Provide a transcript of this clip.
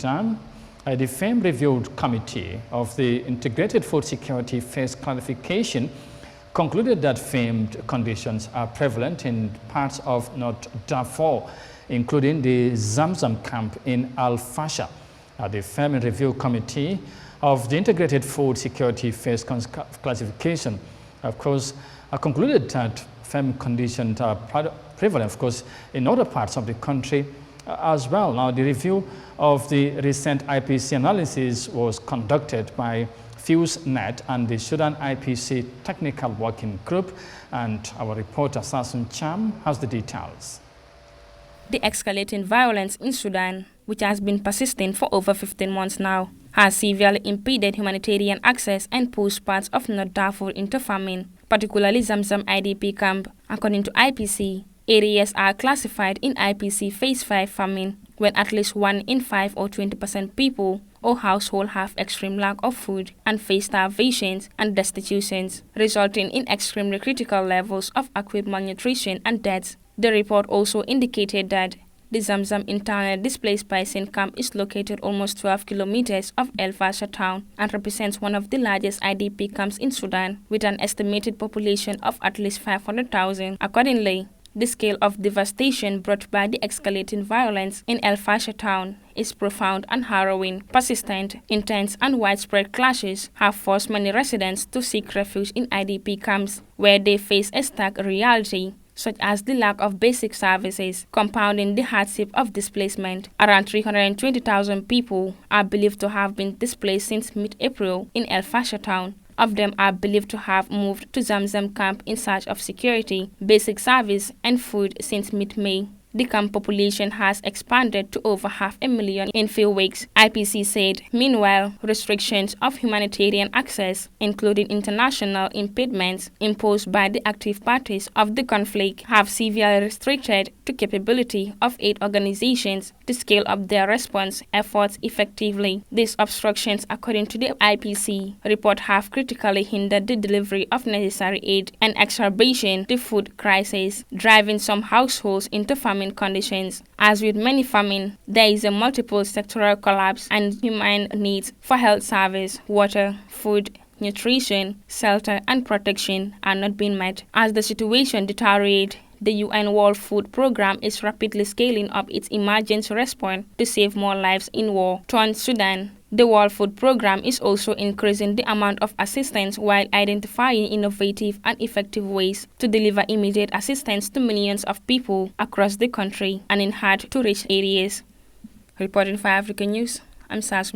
Sudan, the Famine Review Committee of the Integrated Food Security Phase Clarification concluded that famed conditions are prevalent in parts of North Dafur, including the Zamzam camp in Al-Fasher. The Famine Review Committee of the Integrated Food Security Phase Classification, of course, concluded that famine conditions are prevalent, of course, in other parts of the country as well. Now, the review of the recent IPC analysis was conducted by FuseNet and the Sudan IPC Technical Working Group, and our reporter Sasun Cham has the details. The escalating violence in Sudan, which has been persisting for over 15 months now, has severely impeded humanitarian access and pushed parts of North Darfur into famine, particularly Zamzam IDP camp. According to IPC, areas are classified in IPC Phase 5 famine, when at least 1 in 5 or 20% people or household have extreme lack of food and face starvations and destitutions, resulting in extremely critical levels of acute malnutrition and deaths. The report also indicated that the Zamzam internally displaced person camp is located almost 12 kilometers of El-Fasher town and represents one of the largest IDP camps in Sudan, with an estimated population of at least 500,000. Accordingly, the scale of devastation brought by the escalating violence in El-Fasher town is profound and harrowing. Persistent, intense and widespread clashes have forced many residents to seek refuge in IDP camps, where they face a stark reality, such as the lack of basic services, compounding the hardship of displacement. Around 320,000 people are believed to have been displaced since mid-April in El-Fasher town. Of them are believed to have moved to Zamzam camp in search of security, basic service and food since mid-May. The camp population has expanded to over 500,000 in few weeks, IPC said. Meanwhile, restrictions of humanitarian access, including international impediments imposed by the active parties of the conflict, have severely restricted the capability of aid organizations to scale up their response efforts effectively. These obstructions, according to the IPC report, have critically hindered the delivery of necessary aid and exacerbated the food crisis, driving some households into famine conditions. As with many famine, there is a multiple sectoral collapse, and human needs for health service, water, food, nutrition, shelter and protection are not being met. As the situation deteriorates, the UN World Food Programme is rapidly scaling up its emergency response to save more lives in war-torn Sudan. The World Food Programme is also increasing the amount of assistance while identifying innovative and effective ways to deliver immediate assistance to millions of people across the country and in hard-to-reach areas. Reporting for Africa News, I'm Sas.